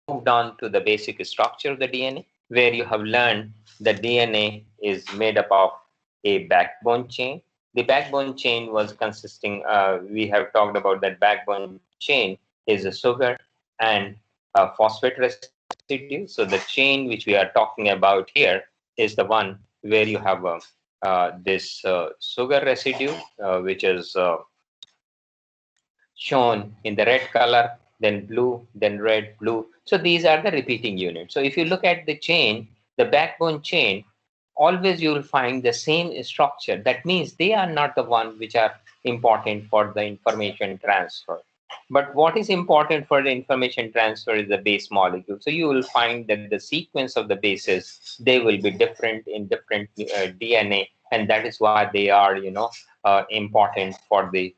moved on to the basic structure of the DNA, where you have learned the DNA is made up of a backbone chain. The backbone chain was consisting, we have talked about that backbone chain is a sugar and a phosphate residue. So the chain which we are talking about here is the one where you have this sugar residue, which is shown in the red color, then blue, then red, blue. So these are the repeating units. So if you look at the chain, the backbone chain, always you will find the same structure. That means they are not the one which are important for the information transfer. But what is important for the information transfer is the base molecule. So you will find that the sequence of the bases, they will be different in different DNA, and that is why they are, important for the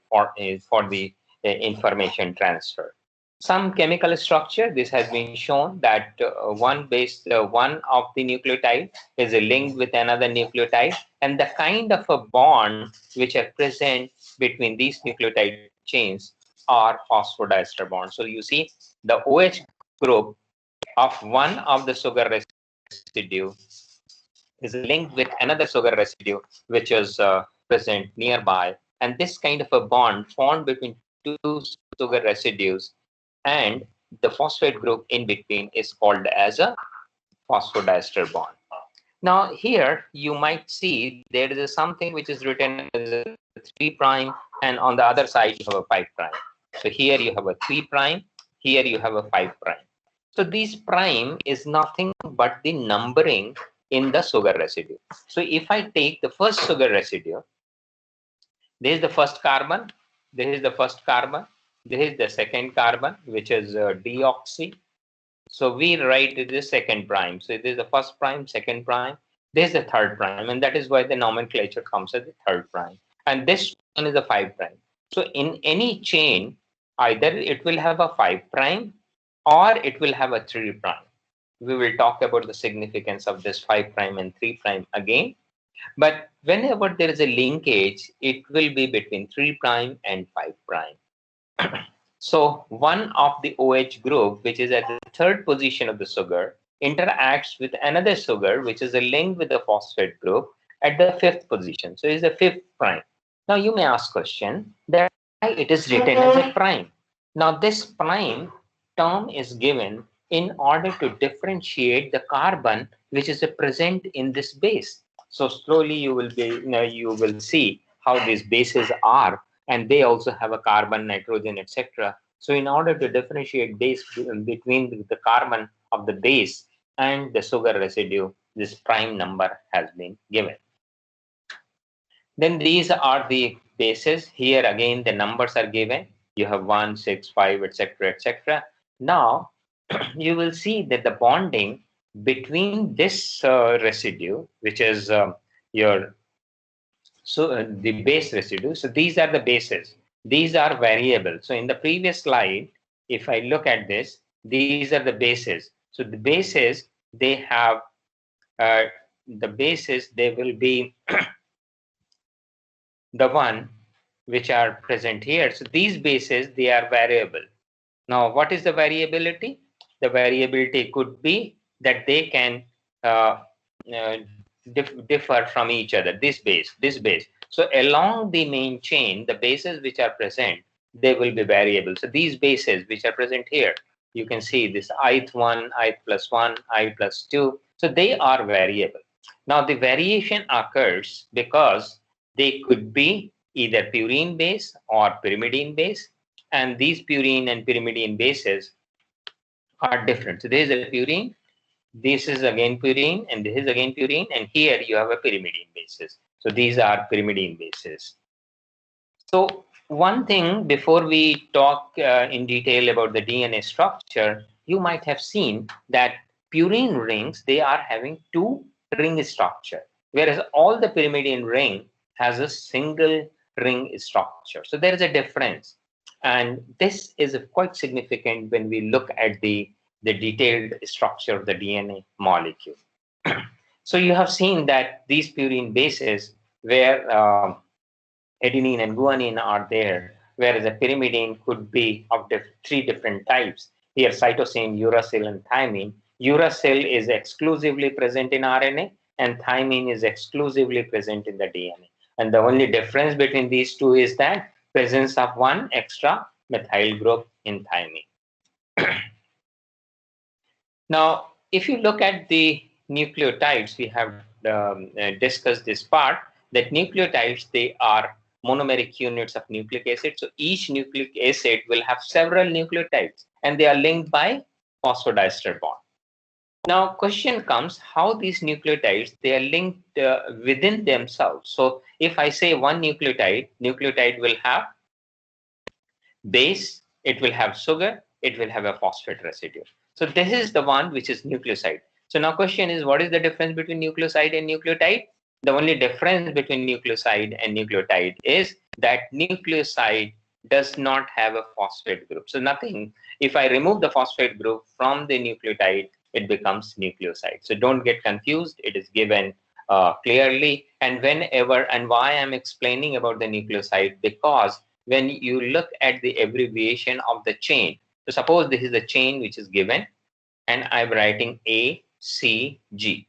information transfer. Some chemical structure, this has been shown that one of the nucleotide is linked with another nucleotide, and the kind of a bond which are present between these nucleotide chains are phosphodiester bonds. So you see the OH group of one of the sugar residue is linked with another sugar residue which is present nearby, and this kind of a bond formed between two sugar residues and the phosphate group in between is called as a phosphodiester bond. Now here you might see there is something which is written as a 3 prime, and on the other side you have a 5 prime. So here you have a 3 prime, here you have a 5 prime. So this prime is nothing but the numbering in the sugar residue. So if I take the first sugar residue, this is the first carbon, this is the first carbon, this is the second carbon, which is deoxy. So we write the second prime. So this is the first prime, second prime, this is the third prime, and that is why the nomenclature comes as the third prime. And this one is the 5 prime. So in any chain, either it will have a 5 prime or it will have a 3 prime. We will talk about the significance of this 5 prime and 3 prime again. But whenever there is a linkage, it will be between 3 prime and 5 prime. So one of the OH group, which is at the third position of the sugar, interacts with another sugar, which is a link with the phosphate group at the fifth position. So it's the fifth prime. Now you may ask question that why it is written as a prime. Now this prime term is given in order to differentiate the carbon which is present in this base. So slowly you will see how these bases are, and they also have a carbon, nitrogen, etc. So in order to differentiate base between the carbon of the base and the sugar residue, this prime number has been given. Then these are the bases. Here again the numbers are given. You have 1, 6, 5, etc., etc. Now you will see that the bonding between this residue, which is your the base residue. So these are the bases. These are variable. So in the previous slide, if I look at this, these are the bases. So the bases, they have the bases, they will be the one which are present here. So these bases, they are variable. Now, what is the variability? The variability could be that they can uh, differ from each other, this base, this base. So along the main chain, the bases which are present, they will be variable. So these bases which are present here, you can see this ith1, ith plus 1, I plus 2. So they are variable. Now the variation occurs because they could be either purine base or pyrimidine base, and these purine and pyrimidine bases are different. So this is a purine, this is again purine, and this is again purine, and here you have a pyrimidine basis. So these are pyrimidine bases. So one thing before we talk in detail about the DNA structure, you might have seen that purine rings, they are having two ring structure, whereas all the pyrimidine ring has a single ring structure. So there is a difference. And this is quite significant when we look at the detailed structure of the DNA molecule. So you have seen that these purine bases where adenine and guanine are there, whereas a pyrimidine could be of three different types. here cytosine, uracil, and thymine. Uracil is exclusively present in RNA, and thymine is exclusively present in the DNA. And the only difference between these two is that presence of one extra methyl group in thymine. Now, if you look at the nucleotides, we have discussed this part, that nucleotides, they are monomeric units of nucleic acid. So each nucleic acid will have several nucleotides, and they are linked by phosphodiester bond. Now, question comes, how these nucleotides, they are linked within themselves. So if I say one nucleotide will have base, it will have sugar, it will have a phosphate residue. So this is the one which is nucleoside. So now question is, what is the difference between nucleoside and nucleotide? The only difference between nucleoside and nucleotide is that nucleoside does not have a phosphate group. So nothing, if I remove the phosphate group from the nucleotide, it becomes nucleoside. So don't get confused, it is given clearly. And whenever, and why I'm explaining about the nucleoside, because when you look at the abbreviation of the chain, so suppose this is the chain which is given, and I'm writing A, C, G.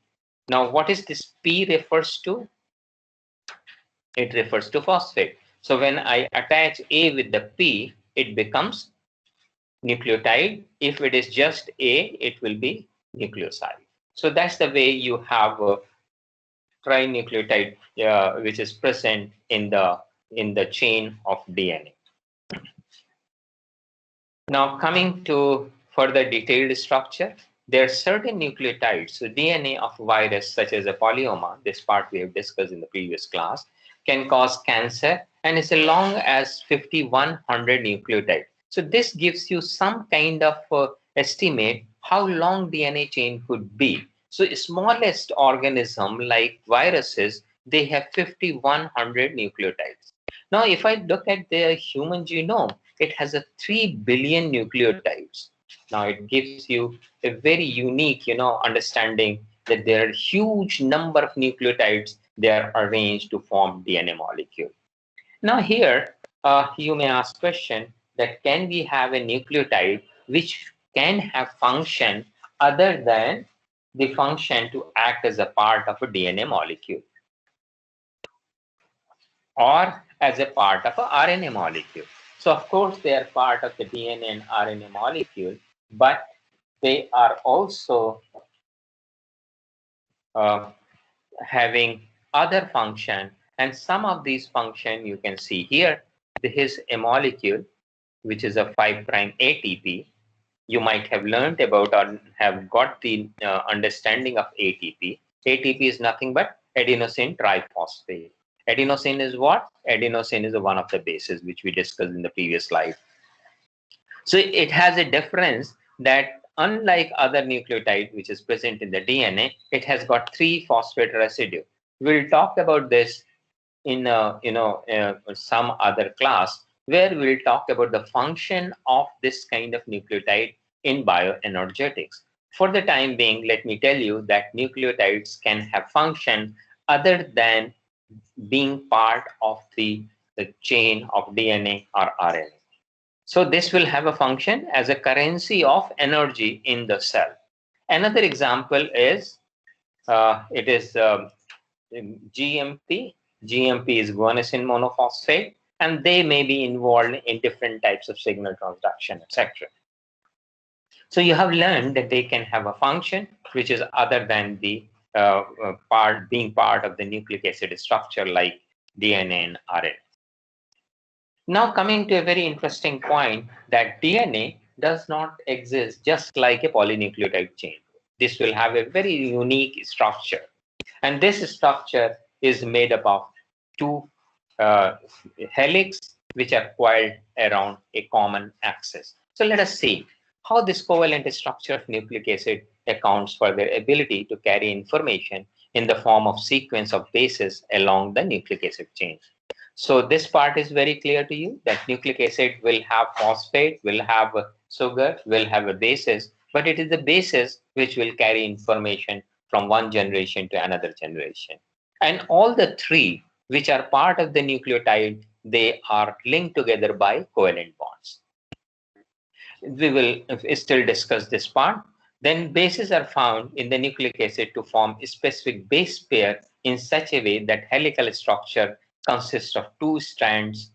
Now, what is this P refers to? It refers to phosphate. So when I attach A with the P, it becomes nucleotide. If it is just A, it will be nucleoside. So that's the way you have a trinucleotide which is present in the chain of DNA. Now, coming to further detailed structure, there are certain nucleotides. So DNA of virus such as a polyoma, this part we have discussed in the previous class, can cause cancer, and it's as long as 5100 nucleotides. So this gives you some kind of estimate how long DNA chain could be. So smallest organism like viruses, they have 5100 nucleotides. Now, if I look at the human genome, it has a 3 billion nucleotides. Now, it gives you a very unique, understanding that there are huge number of nucleotides. They are arranged to form DNA molecule. Now, here you may ask question that can we have a nucleotide which can have function other than the function to act as a part of a DNA molecule, or as a part of a RNA molecule. So of course they are part of the DNA and RNA molecule, but they are also having other function, and some of these function you can see here. This is a molecule which is a 5' ATP. You might have learned about or have got the understanding of ATP. ATP is nothing but adenosine triphosphate. Adenosine is what? Adenosine is one of the bases which we discussed in the previous slide. So it has a difference that unlike other nucleotide which is present in the DNA, it has got 3 phosphate residue. We'll talk about this in some other class where we'll talk about the function of this kind of nucleotide in bioenergetics. For the time being, let me tell you that nucleotides can have function other than being part of the chain of DNA or RNA. So this will have a function as a currency of energy in the cell. Another example is it is GMP. GMP is guanosine monophosphate, and they may be involved in different types of signal transduction, etc. So you have learned that they can have a function which is other than the being part of the nucleic acid structure like DNA and RNA. Now coming to a very interesting point, that DNA does not exist just like a polynucleotide chain. This will have a very unique structure, and this structure is made up of 2 helix which are coiled around a common axis. So let us see how this covalent structure of nucleic acid accounts for their ability to carry information in the form of sequence of bases along the nucleic acid chain. So this part is very clear to you that nucleic acid will have phosphate, will have sugar, will have a basis, but it is the basis which will carry information from one generation to another generation. And all the 3 which are part of the nucleotide, they are linked together by covalent bonds. We will still discuss this part. Then bases are found in the nucleic acid to form a specific base pair in such a way that helical structure consists of two strands.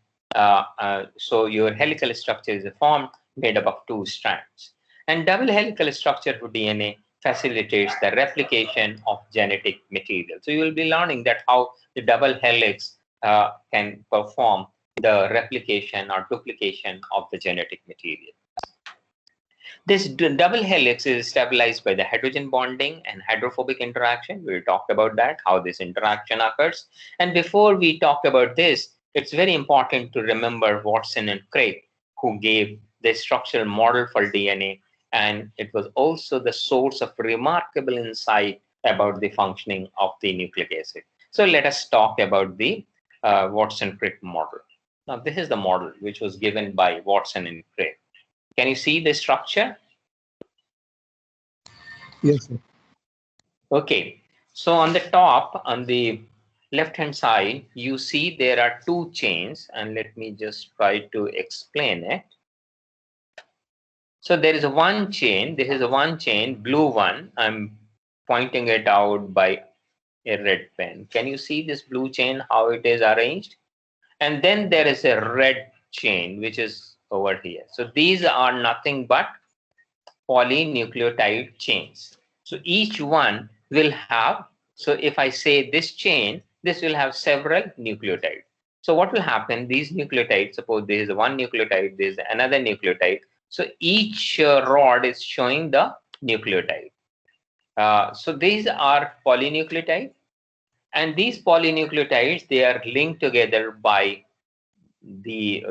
So your helical structure is formed made up of two strands. And double helical structure for DNA facilitates the replication of genetic material. So you will be learning that how the double helix can perform the replication or duplication of the genetic material. This double helix is stabilized by the hydrogen bonding and hydrophobic interaction. We'll talk about that, how this interaction occurs. And before we talk about this, it's very important to remember Watson and Crick, who gave the structural model for DNA, and it was also the source of remarkable insight about the functioning of the nucleic acid. So let us talk about the Watson-Crick model. Now, this is the model which was given by Watson and Crick. Can you see the structure? Yes, sir. Okay. So on the top, on the left-hand side, you see there are two chains, and let me just try to explain it. So there is a one chain. This is a one chain, blue one. I'm pointing it out by a red pen. Can you see this blue chain, how it is arranged? And then there is a red chain, which is over here. So these are nothing but polynucleotide chains. So each one will have, so if I say this chain, this will have several nucleotides. So what will happen, these nucleotides, suppose there is one nucleotide, there is another nucleotide. So each rod is showing the nucleotide. So these are polynucleotides, and these polynucleotides, they are linked together by the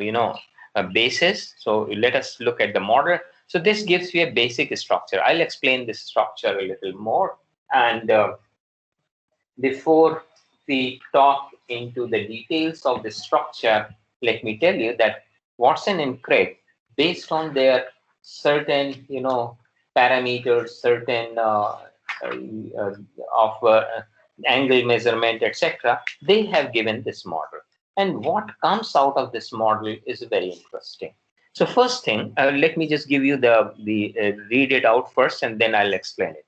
bases. So let us look at the model. So this gives you a basic structure. I'll explain this structure a little more. And before we talk into the details of the structure, let me tell you that Watson and Crick, based on their certain parameters, certain of angle measurement, etc., they have given this model. And what comes out of this model is very interesting. So first thing, let me just give you the read it out first, and then I'll explain it.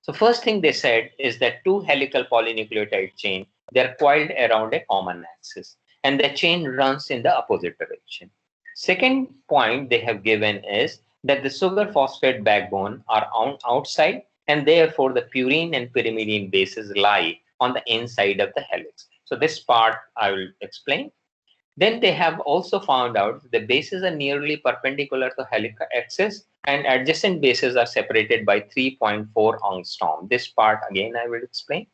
So first thing they said is that two helical polynucleotide chain, they're coiled around a common axis, and the chain runs in the opposite direction. Second point they have given is that the sugar phosphate backbone are on outside, and therefore the purine and pyrimidine bases lie on the inside of the helix. So this part I will explain. Then they have also found out the bases are nearly perpendicular to helical axis, and adjacent bases are separated by 3.4 angstrom. This part again I will explain.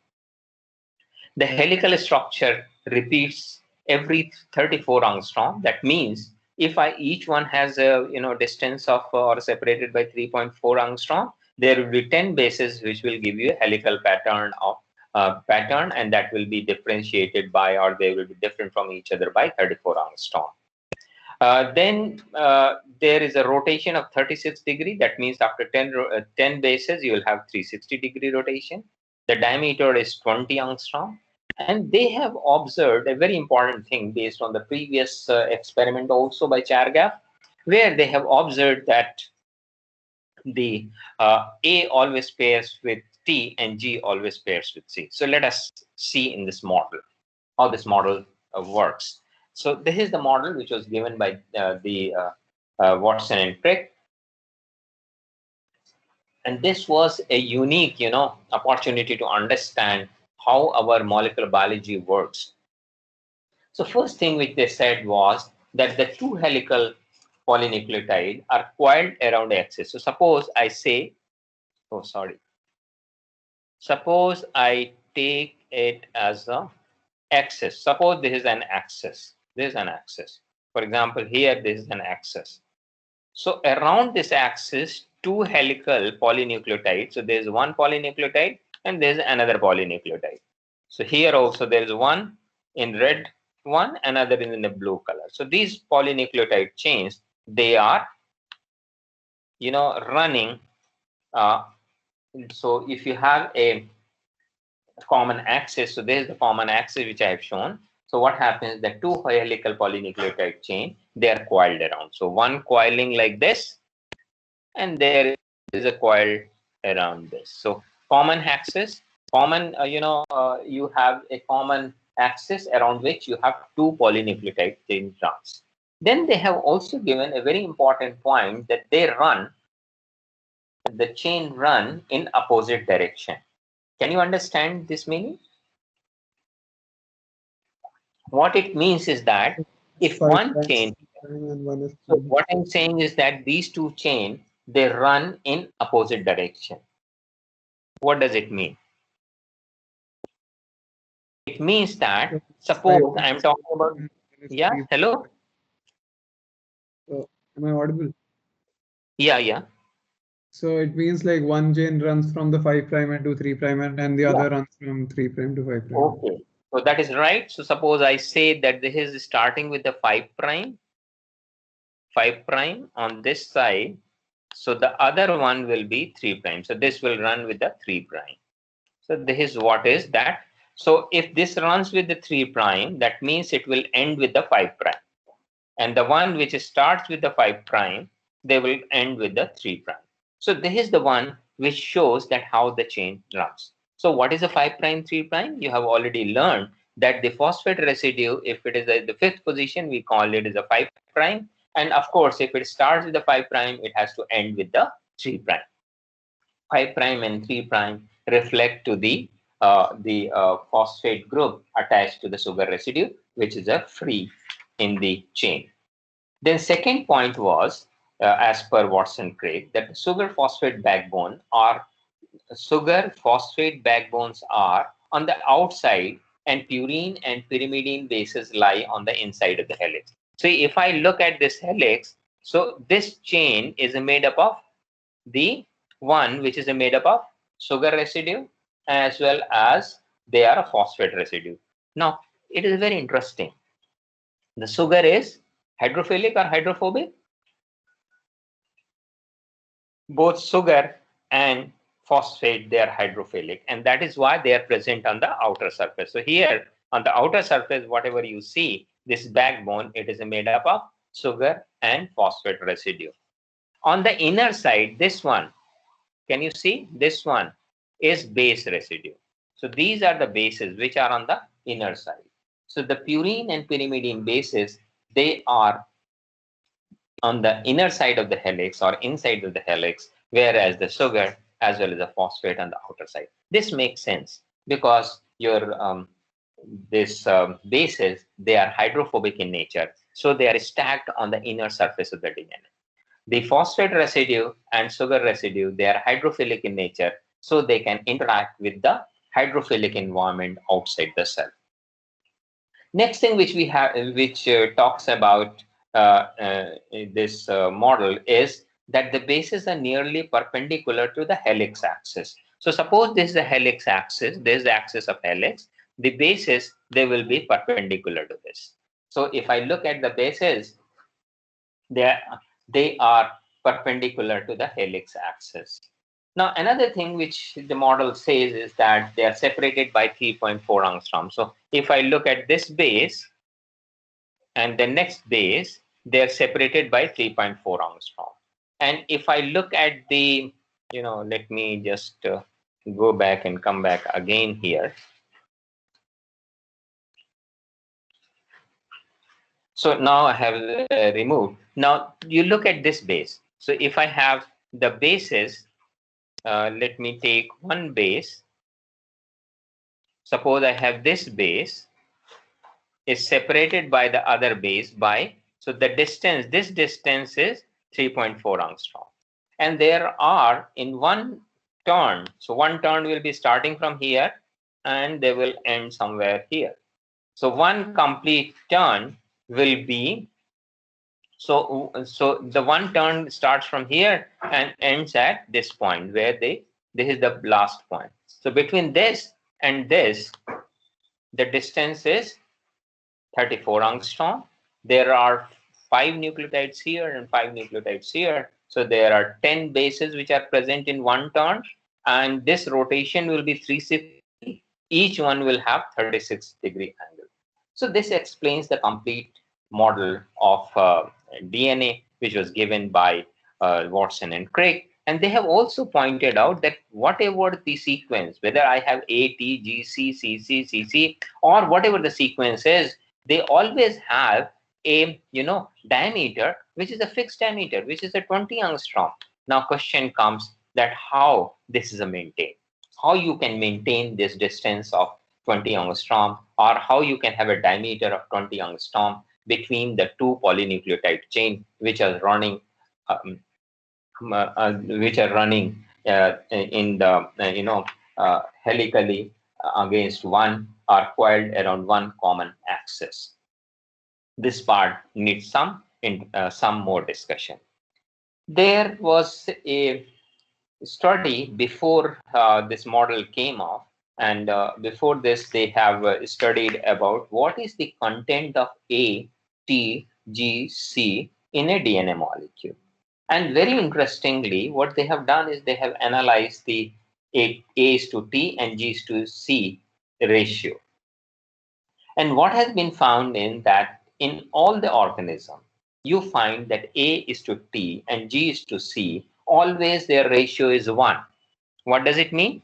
The helical structure repeats every 34 angstrom. That means if each one has a distance of or separated by 3.4 angstrom, there will be 10 bases which will give you a helical pattern of and that will be differentiated by, or they will be different from each other by 34 angstrom. Then there is a rotation of 36 degree. That means after 10 bases, you will have 360-degree rotation. The diameter is 20 angstrom. And they have observed a very important thing based on the previous experiment also by Chargaff, where they have observed that the A always pairs with T and G always pairs with C. So let us see in this model how this model works. So this is the model which was given by Watson and Crick. And this was a unique, opportunity to understand how our molecular biology works. So first thing which they said was that the two helical polynucleotide are coiled around the axis. So suppose I say, suppose I take it as a axis. Suppose this is an axis. This is an axis. For example, here this is an axis. So around this axis, two helical polynucleotides. So there is one polynucleotide and there is another polynucleotide. So here also there is one in red, one another in the blue color. So these polynucleotide chains, they are running. So if you have a common axis, so this is the common axis which I have shown. So what happens, the two helical polynucleotide chain, they are coiled around. So one coiling like this, and there is a coil around this. So common axis, you have a common axis around which you have two polynucleotide chain runs. Then they have also given a very important point that the chain run in opposite direction. Can you understand this meaning? What it means is that It's if five one prime, chain, three prime, and one is so prime. what I'm saying is that these two chains, they run in opposite direction. What does it mean? It means that So it's five suppose prime, I'm talking about, and one is yeah, three. hello? So am I audible? Yeah, yeah, So it means like one chain runs from the five prime and to three prime, and the yeah. other runs from three prime to five prime. Okay. So that is right. So suppose I say that this is starting with the 5 prime on this side. So the other one will be 3 prime. So this will run with the 3 prime. So this is what is that. So if this runs with the 3 prime, that means it will end with the 5 prime. And the one which starts with the 5 prime, they will end with the 3 prime. So this is the one which shows that how the chain runs. So what is a 5 prime 3 prime? You have already learned that the phosphate residue, if it is at the fifth position, we call it as a 5 prime. And of course, if it starts with the 5 prime, it has to end with the 3 prime. 5 prime and 3 prime reflect to the phosphate group attached to the sugar residue, which is a free in the chain. Then second point was, as per Watson Crick, that the sugar phosphate backbones are on the outside, and purine and pyrimidine bases lie on the inside of the helix. So if I look at this helix, so this chain is made up of the one which is made up of sugar residue, as well as they are a phosphate residue. Now it is very interesting. The sugar is hydrophilic or hydrophobic? Both sugar and phosphate, they are hydrophilic, and that is why they are present on the outer surface. So here on the outer surface, whatever you see, this backbone, it is made up of sugar and phosphate residue. On the inner side, this one, can you see? This one is base residue. So these are the bases which are on the inner side. So the purine and pyrimidine bases, they are on the inner side of the helix or inside of the helix, whereas the sugar as well as the phosphate on the outer side. This makes sense because your this bases, they are hydrophobic in nature, so they are stacked on the inner surface of the DNA. The phosphate residue and sugar residue, they are hydrophilic in nature, so they can interact with the hydrophilic environment outside the cell. Next thing which we have, which talks about this model, is that the bases are nearly perpendicular to the helix axis. So suppose this is the helix axis, this is the axis of helix, the bases, they will be perpendicular to this. So if I look at the bases, they are, they are perpendicular to the helix axis. Now, another thing which the model says is that they are separated by 3.4 angstrom. So if I look at this base and the next base, they are separated by 3.4 angstrom. And if I look at the, let me just go back and come back again here. So now I have removed. Now you look at this base. So if I have the bases, let me take one base. Suppose I have this base is separated by the other base by, so the distance, this distance is 3.4 angstrom. And there are in one turn, so one turn will be starting from here and they will end somewhere here. So one complete turn will be, so the one turn starts from here and ends at this point where this is the last point. So between this and this, the distance is 34 angstrom. There are 5 nucleotides here and 5 nucleotides here. So there are 10 bases which are present in one turn, and this rotation will be 360. Each one will have 36-degree angle. So this explains the complete model of DNA, which was given by Watson and Crick. And they have also pointed out that whatever the sequence, whether I have A, T, G, C, C, C, C, C, or whatever the sequence is, they always have a diameter which is a fixed diameter, which is a 20 angstrom. Now question comes that how this is a maintained, how you can maintain this distance of 20 angstrom, or how you can have a diameter of 20 angstrom between the two polynucleotide chain um, which are running in the helically against one, or coiled around one common axis. This part needs some more discussion. There was a study before this model came off, and before this they have studied about what is the content of A, T, G, C in a DNA molecule. And very interestingly, what they have done is they have analyzed the A's to T and G's to C ratio. And what has been found in that in all the organism, you find that A is to T and G is to C, always their ratio is 1. What does it mean?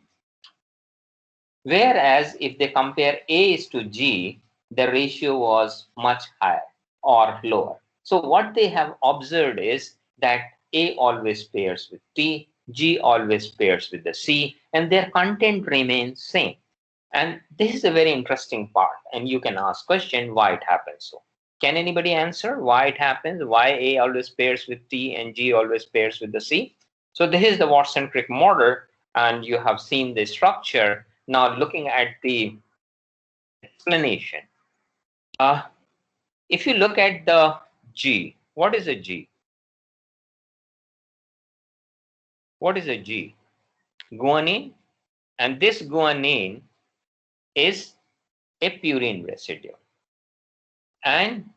Whereas if they compare A is to G, the ratio was much higher or lower. So what they have observed is that A always pairs with T, G always pairs with the C, and their content remains same. And this is a very interesting part, and you can ask question why it happens so. Can anybody answer why it happens? Why A always pairs with T and G always pairs with the C? So this is the Watson-Crick model, and you have seen the structure. Now looking at the explanation, if you look at the G, what is a G? What is a G? Guanine, and this guanine is a purine residue, and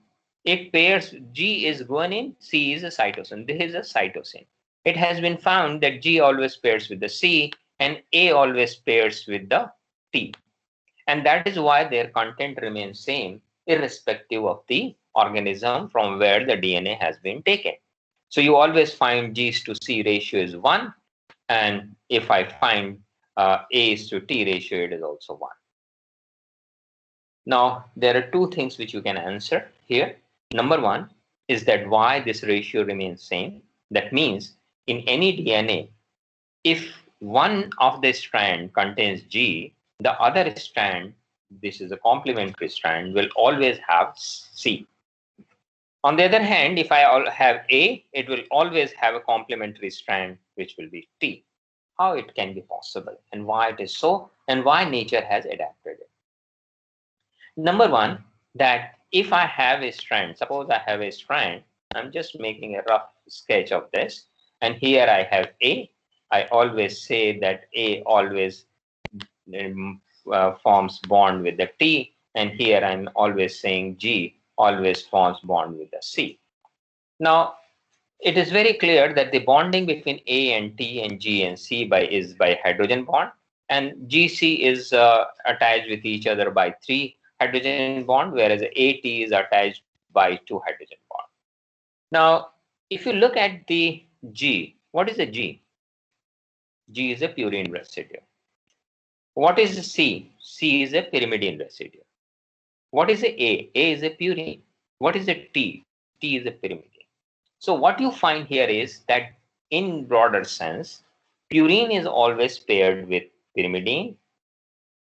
it pairs. G is guanine, C is a cytosine. This is a cytosine. It has been found that G always pairs with the C and A always pairs with the T. And that is why their content remains same irrespective of the organism from where the DNA has been taken. So you always find G's to C ratio is 1, and if I find A's to T ratio, it is also 1. Now, there are two things which you can answer here. Number one is that why this ratio remains same. That means in any DNA, if one of the strand contains G, the other strand, this is a complementary strand, will always have C. On the other hand, if I have A, it will always have a complementary strand, which will be T. How it can be possible, and why it is so, and why nature has adapted it. Number one, that if I have a strand, suppose I have a strand, I'm just making a rough sketch of this, and here I have A. I always say that A always forms bond with the T, and here I'm always saying G always forms bond with the C. Now, it is very clear that the bonding between A and T and G and C is by hydrogen bond, and GC is attached with each other by 3 hydrogen bond, whereas AT is attached by 2 hydrogen bond. Now, if you look at the G, what is a G? G is a purine residue. What is a C? C is a pyrimidine residue. What is a A? A is a purine. What is a T? T is a pyrimidine. So what you find here is that in broader sense, purine is always paired with pyrimidine.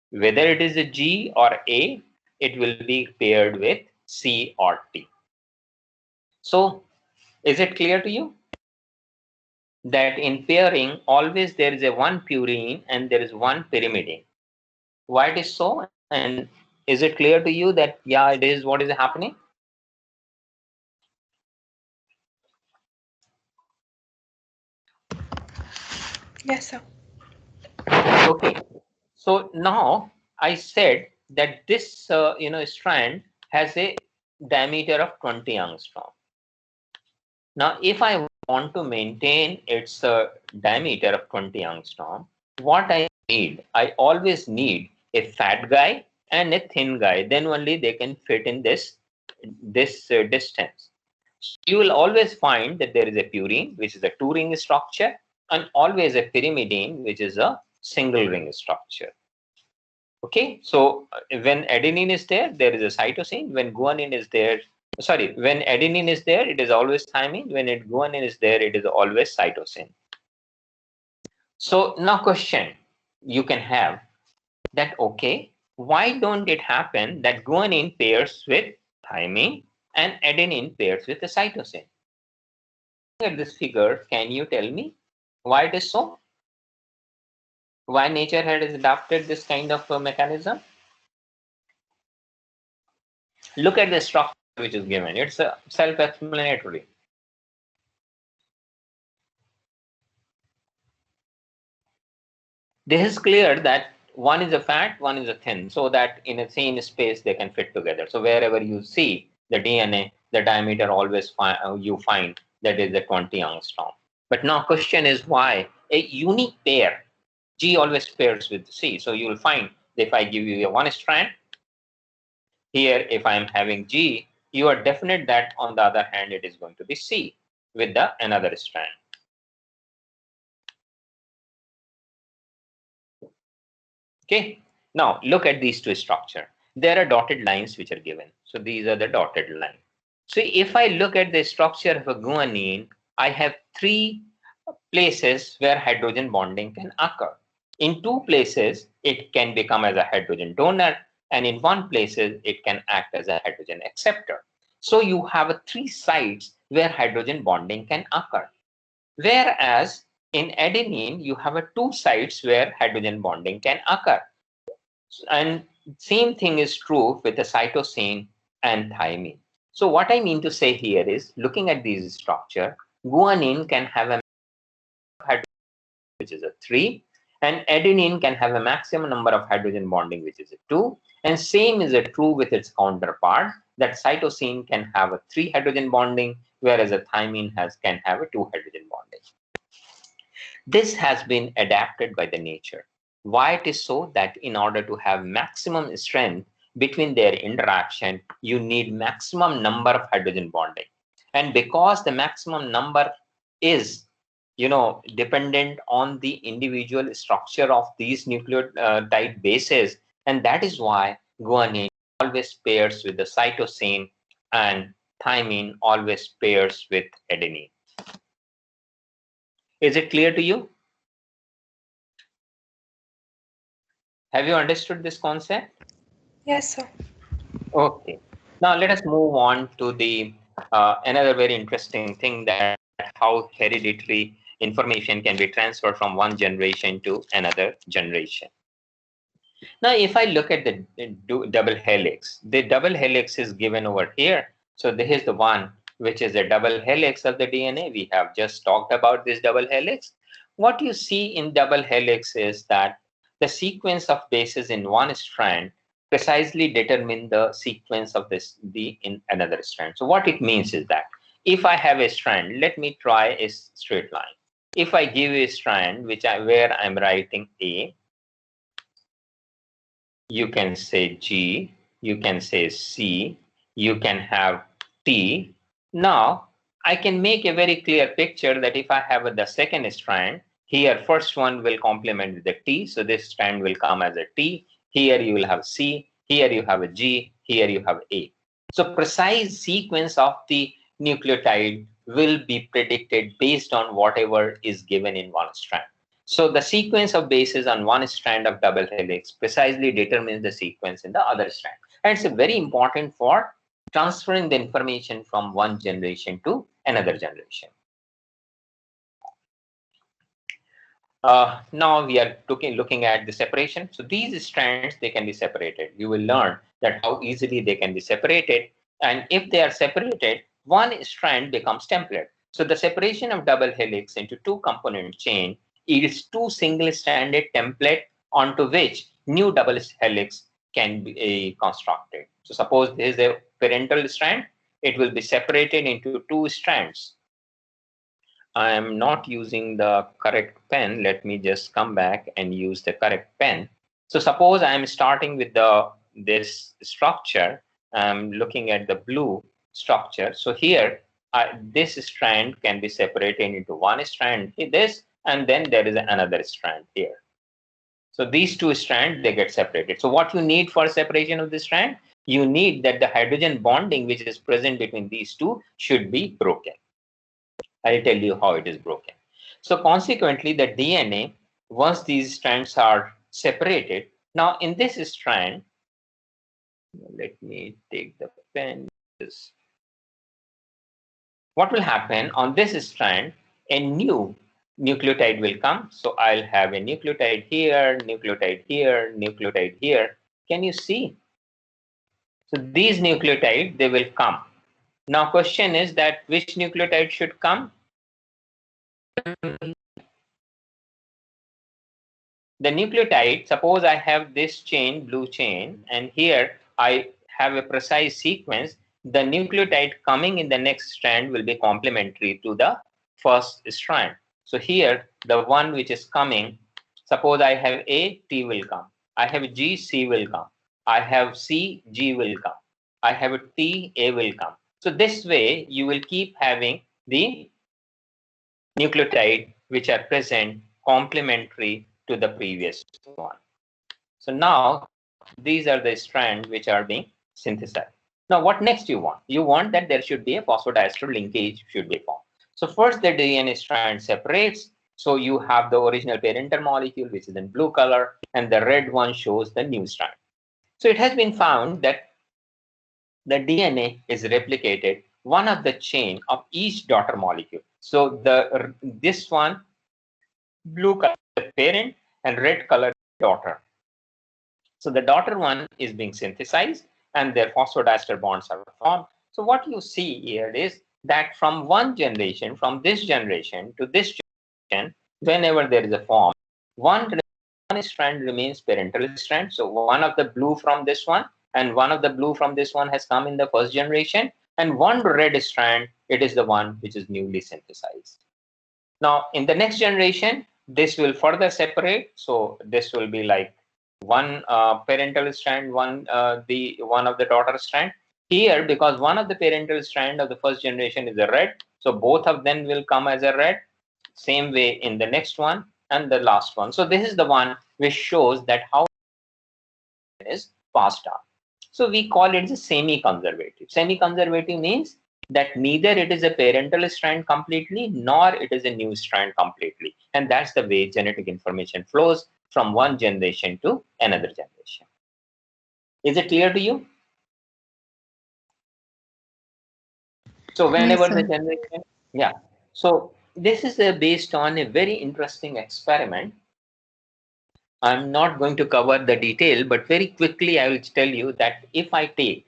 Whether it is a G or A, it will be paired with C or T. So is it clear to you that in pairing, always there is a one purine and there is one pyrimidine? Why it is so? And is it clear to you that, yeah, it is what is happening? Yes, sir. Okay. So now I said that this strand has a diameter of 20 angstrom. Now, if I want to maintain its diameter of 20 angstrom, what I need? I always need a fat guy and a thin guy. Then only they can fit in this distance. You will always find that there is a purine, which is a two-ring structure, and always a pyrimidine, which is a single ring structure. Okay, so when adenine is there, there is a cytosine. When guanine is there, sorry, when adenine is there, it is always thymine. When guanine is there, it is always cytosine. So now question you can have that, okay, why don't it happen that guanine pairs with thymine and adenine pairs with the cytosine? Look at this figure, can you tell me why it is so? Why nature has adapted this kind of mechanism? Look at the structure which is given. It's self-explanatory. This is clear that one is a fat, one is a thin, so that in a same space they can fit together. So wherever you see the DNA, the diameter always you find that is the 20 angstrom. But now question is why a unique pair, G always pairs with C. So you will find if I give you a one strand, here if I am having G, you are definite that on the other hand it is going to be C with the another strand. Okay, now look at these two structures. There are dotted lines which are given. So these are the dotted lines. So if I look at the structure of a guanine, I have three places where hydrogen bonding can occur. In two places, it can become as a hydrogen donor, and in one places, it can act as a hydrogen acceptor. So you have three sites where hydrogen bonding can occur. Whereas in adenine, you have two sites where hydrogen bonding can occur. And same thing is true with the cytosine and thymine. So what I mean to say here is, looking at these structure, guanine can have a hydrogen, which is a 3, and adenine can have a maximum number of hydrogen bonding, which is a 2. And same is true with its counterpart, that cytosine can have a 3 hydrogen bonding, whereas a thymine can have a 2 hydrogen bonding. This has been adapted by the nature. Why it is so? That in order to have maximum strength between their interaction, you need maximum number of hydrogen bonding. And because the maximum number is, dependent on the individual structure of these nucleotide bases, and that is why guanine always pairs with the cytosine and thymine always pairs with adenine. Is it clear to you? Have you understood this concept? Yes, sir. Okay. Now let us move on to the another very interesting thing, that how hereditary information can be transferred from one generation to another generation. Now, if I look at the double helix is given over here. So this is the one which is a double helix of the DNA. We have just talked about this double helix. What you see in double helix is that the sequence of bases in one strand precisely determine the sequence of in another strand. So what it means is that if I have a strand, let me try a straight line. If I give a strand where I'm writing A, you can say G, you can say C, you can have T. Now, I can make a very clear picture that if I have the second strand, here first one will complement with the T, so this strand will come as a T. Here you will have C, here you have a G, here you have A. So precise sequence of the nucleotide will be predicted based on whatever is given in one strand. So the sequence of bases on one strand of double helix precisely determines the sequence in the other strand. And it's very important for transferring the information from one generation to another generation. Now we are looking at the separation. So these strands, they can be separated. You will learn that how easily they can be separated. And if they are separated, one strand becomes template. So the separation of double helix into two component chain yields two single stranded template onto which new double helix can be constructed. So suppose this is a parental strand, it will be separated into two strands. I am not using the correct pen. Let me just come back and use the correct pen. So suppose I am starting with this structure. I'm looking at the blue structure. So here this strand can be separated into one strand, this, and then there is another strand here. So these two strands, they get separated. So what you need for separation of the strand? You need that the hydrogen bonding which is present between these two should be broken. I'll tell you how it is broken. So consequently, the DNA, once these strands are separated, now in this strand, let me take the pen. What will happen on this strand? A new nucleotide will come. So I'll have a nucleotide here, nucleotide here, nucleotide here. Can you see? So these nucleotides, they will come. Now question is that which nucleotide should come? The nucleotide, suppose I have this chain, blue chain, and here I have a precise sequence. The nucleotide coming in the next strand will be complementary to the first strand. So here, the one which is coming, suppose I have A, T will come. I have G, C will come. I have C, G will come. I have a T, A will come. So this way, you will keep having the nucleotide which are present complementary to the previous one. So now these are the strands which are being synthesized. Now what next you want? You want that there should be a phosphodiester linkage should be formed. So first the DNA strand separates. So you have the original parental molecule which is in blue color, and the red one shows the new strand. So it has been found that the DNA is replicated one of the chain of each daughter molecule. So this one, blue color parent and red color daughter. So the daughter one is being synthesized and their phosphodiester bonds are formed. So what you see here is that from one generation, from this generation to this generation, whenever there is a form, one strand remains parental strand. So one of the blue from this one and one of the blue from this one has come in the first generation, and one red strand, it is the one which is newly synthesized. Now in the next generation, this will further separate. So this will be like one parental strand, one of the daughter strand. Here, because one of the parental strand of the first generation is a red, so both of them will come as a red. Same way in the next one and the last one. So this is the one which shows that how it is passed on. So we call it the semi-conservative. Semi-conservative means that neither it is a parental strand completely, nor it is a new strand completely. And that's the way genetic information flows from one generation to another generation. Is it clear to you? So whenever the generation, yeah. So this is based on a very interesting experiment. I'm not going to cover the detail, but very quickly I will tell you that if I take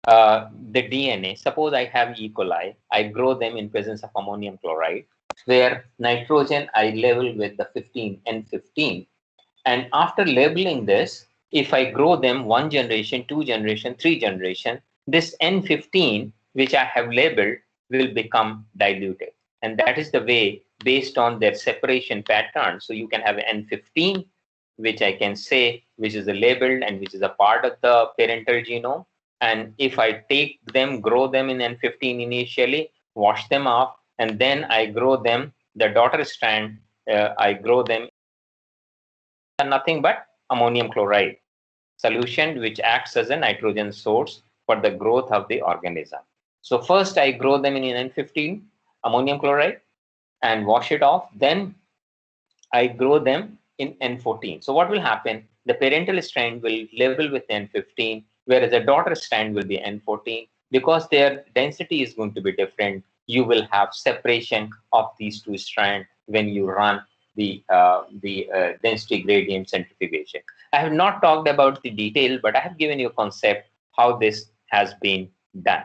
the DNA, suppose I have E. coli, I grow them in presence of ammonium chloride, where nitrogen I label with the 15, N15. And after labeling this, if I grow them one generation, two generation, three generation, this N15, which I have labeled, will become diluted. And that is the way based on their separation pattern. So you can have N15, which I can say, which is labeled and which is a part of the parental genome. And if I take them, grow them in N15 initially, wash them off, and then I grow them, the daughter strand, I grow them nothing but ammonium chloride solution, which acts as a nitrogen source for the growth of the organism. So first I grow them in N15 ammonium chloride and wash it off. Then I grow them in N14. So what will happen? The parental strand will label with N15, whereas the daughter strand will be N14. Because their density is going to be different, you will have separation of these two strands when you run the density gradient centrifugation. I have not talked about the detail, but I have given you a concept how this has been done.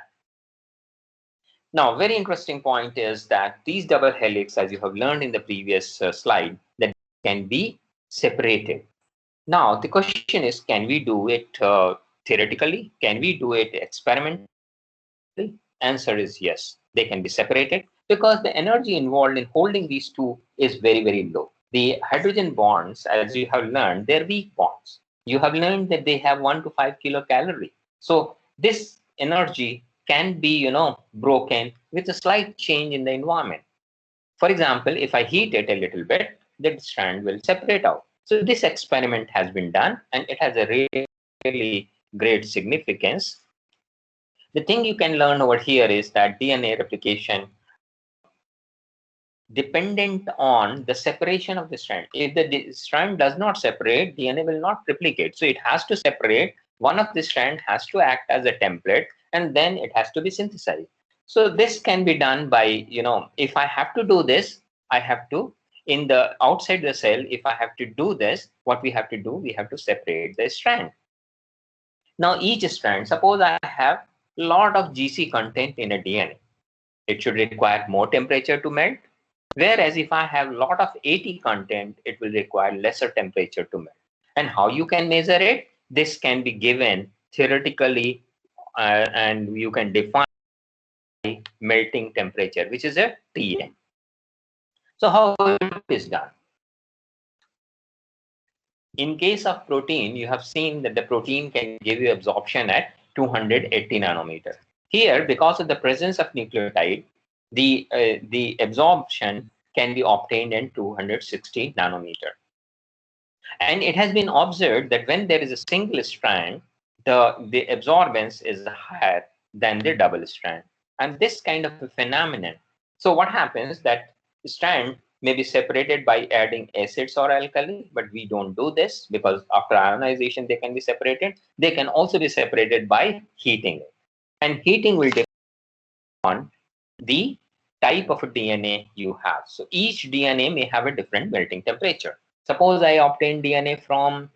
Now, very interesting point is that these double helix, as you have learned in the previous slide, that can be separated. Now, the question is, can we do it theoretically? Can we do it experimentally? Answer is yes, they can be separated because the energy involved in holding these two is very, very low. The hydrogen bonds, as you have learned, they're weak bonds. You have learned that they have 1 to 5 kilocalorie. So this energy can be, broken with a slight change in the environment. For example, if I heat it a little bit, the strand will separate out. So this experiment has been done, and it has a really great significance. The thing you can learn over here is that DNA replication dependent on the separation of the strand. If the strand does not separate, DNA will not replicate. So it has to separate. One of the strand has to act as a template, and then it has to be synthesized. So this can be done by, if I have to do this, I have to, in the outside the cell, if I have to do this, what we have to do, we have to separate the strand. Now each strand, suppose I have a lot of GC content in a DNA. It should require more temperature to melt. Whereas if I have a lot of AT content, it will require lesser temperature to melt. And how you can measure it? This can be given theoretically, and you can define melting temperature, which is a Tm. So how it is done? In case of protein, you have seen that the protein can give you absorption at 280 nanometer. Here, because of the presence of nucleotide, the absorption can be obtained in 260 nanometer. And it has been observed that when there is a single strand, the absorbance is higher than the double strand. And this kind of a phenomenon. So what happens that strand may be separated by adding acids or alkali, but we don't do this because after ionization they can be separated. They can also be separated by heating it. And heating will depend on the type of DNA you have. So each DNA may have a different melting temperature. Suppose I obtain DNA from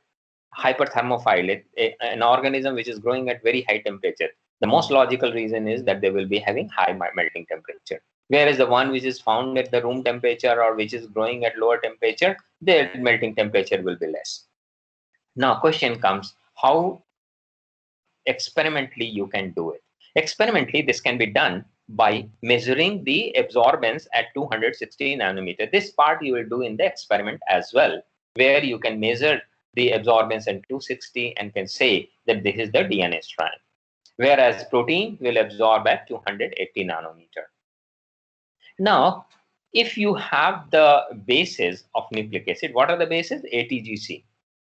hyperthermophile, an organism which is growing at very high temperature. The most logical reason is that they will be having high melting temperature. Whereas the one which is found at the room temperature or which is growing at lower temperature, their melting temperature will be less. Now question comes, how experimentally you can do it? Experimentally, this can be done by measuring the absorbance at 260 nanometer. This part you will do in the experiment as well, where you can measure the absorbance at 260 and can say that this is the DNA strand. Whereas protein will absorb at 280 nanometer. Now, if you have the bases of nucleic acid, what are the bases? ATGC.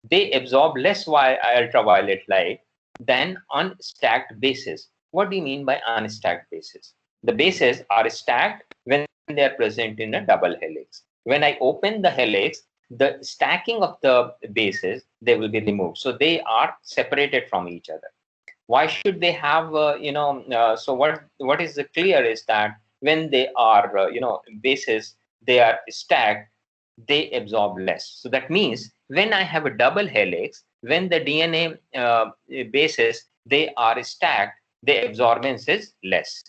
They absorb less ultraviolet light than unstacked bases. What do you mean by unstacked bases? The bases are stacked when they are present in a double helix. When I open the helix, the stacking of the bases, they will be removed. So they are separated from each other. Why should they have, so what is clear is that when they are, bases, they are stacked, they absorb less. So that means when I have a double helix, when the DNA bases, they are stacked, the absorbance is less.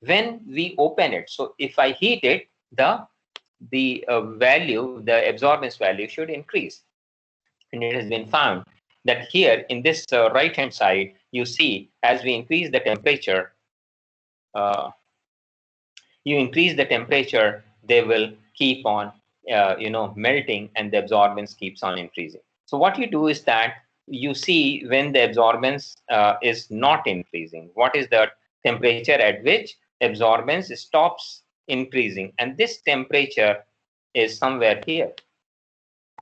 When we open it, so if I heat it, the value, the absorbance value should increase. And it has been found that here in this right hand side, you see as we increase the temperature, uh, they will keep on melting, and the absorbance keeps on increasing. So what you do is that you see when the absorbance is not increasing, what is the temperature at which absorbance stops increasing, and this temperature is somewhere here.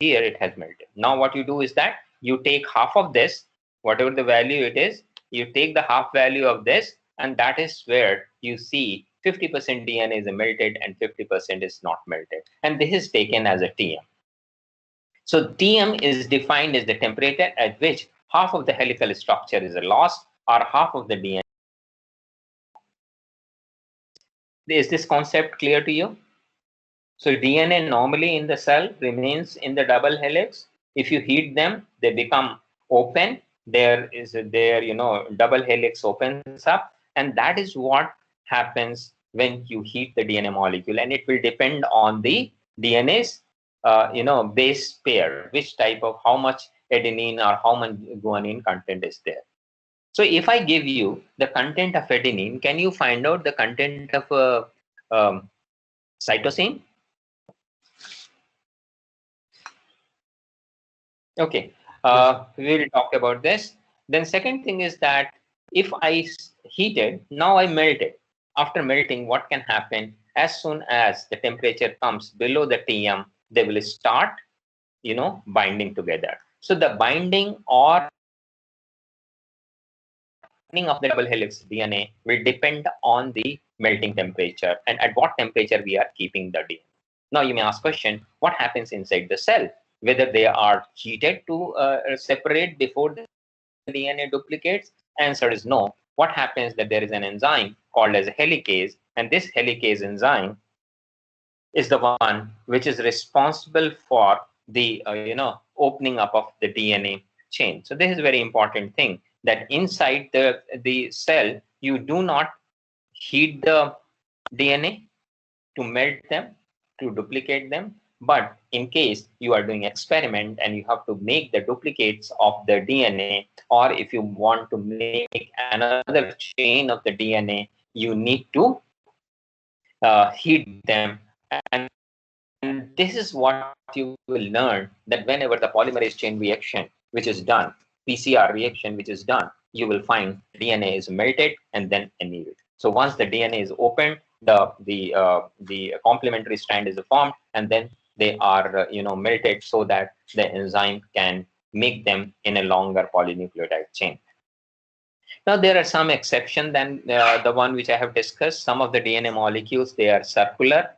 Here it has melted. Now what you do is that you take half of this, whatever the value it is, you take the half value of this, and that is where you see 50% DNA is melted and 50% is not melted. And this is taken as a TM. So TM is defined as the temperature at which half of the helical structure is lost or half of the DNA. Is this concept clear to you? So DNA normally in the cell remains in the double helix. If you heat them, they become open. There is their double helix opens up, and that is what happens when you heat the DNA molecule, and it will depend on the DNA's base pair, which type of how much adenine or how much guanine content is there. So if I give you the content of adenine, can you find out the content of cytosine? Okay, we will talk about this. Then second thing is that If I heat it, now I melt it. After melting, what can happen? As soon as the temperature comes below the Tm, they will start, binding together. So the binding or of the double helix DNA will depend on the melting temperature and at what temperature we are keeping the DNA. Now you may ask question, what happens inside the cell? Whether they are heated to separate before the DNA duplicates? Answer is no. What happens that there is an enzyme called as a helicase, and this helicase enzyme is the one which is responsible for the opening up of the DNA chain. So this is a very important thing, that inside the cell you do not heat the DNA to melt them, to duplicate them, but in case you are doing experiment and you have to make the duplicates of the DNA, or if you want to make another chain of the DNA, you need to heat them. And this is what you will learn, that whenever the polymerase chain reaction, which is done, PCR reaction, which is done, you will find DNA is melted and then annealed. So once the DNA is opened, the complementary strand is formed, and then they are melted so that the enzyme can make them in a longer polynucleotide chain. Now there are some exceptions than the one which I have discussed. Some of the DNA molecules, they are circular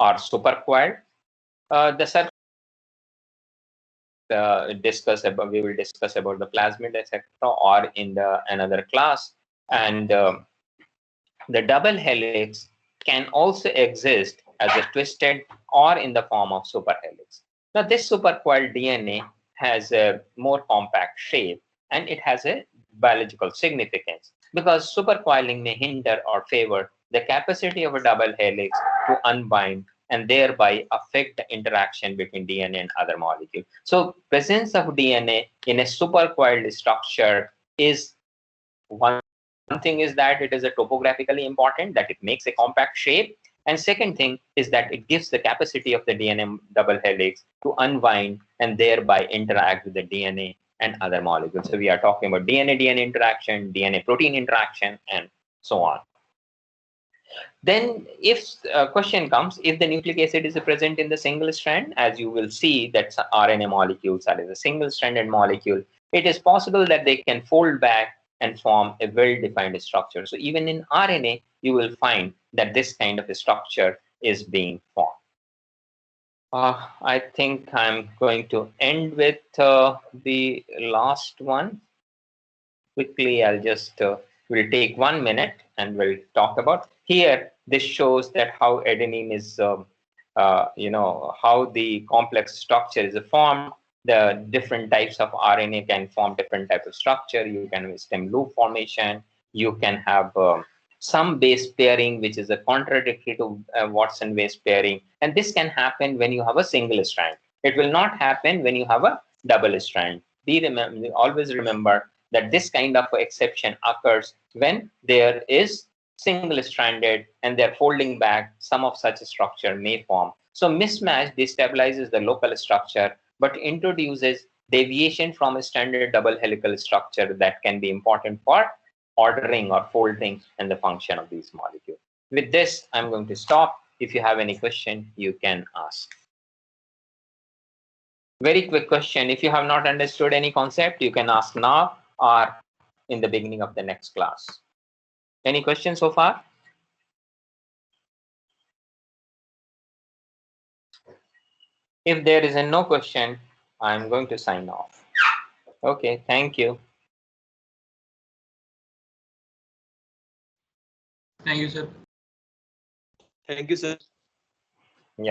or supercoiled. The we will discuss about the plasmid, etc., or in the another class. And the double helix can also exist as a twisted or in the form of superhelix. Now this supercoiled DNA has a more compact shape, and it has a biological significance because supercoiling may hinder or favor the capacity of a double helix to unbind and thereby affect the interaction between DNA and other molecules. So presence of DNA in a supercoiled structure is one thing, is that it is a topographically important, that it makes a compact shape. And second thing is that it gives the capacity of the DNA double helix to unwind and thereby interact with the DNA and other molecules. So we are talking about DNA-DNA interaction, DNA-protein interaction, and so on. Then if question comes, if the nucleic acid is present in the single strand, as you will see that RNA molecules are a single stranded molecule, it is possible that they can fold back and form a well-defined structure. So even in RNA, you will find that this kind of a structure is being formed. I think I'm going to end with the last one. Quickly, I'll just we'll take 1 minute and we'll talk about here. This shows that how adenine is how the complex structure is formed. The different types of RNA can form different type of structure. You can have stem loop formation, you can have some base pairing which is a contradictory to Watson base pairing, and this can happen when you have a single strand. It will not happen when you have a double strand. Always remember that this kind of exception occurs when there is single stranded and they're folding back, some of such structure may form. So mismatch destabilizes the local structure but introduces deviation from a standard double helical structure that can be important for ordering or folding and the function of these molecules. With this, I'm going to stop. If you have any question, you can ask. Very quick question. If you have not understood any concept, you can ask now or in the beginning of the next class. Any questions so far? If there is a no question, I'm going to sign off. Okay, thank you. Thank you, sir. Thank you, sir.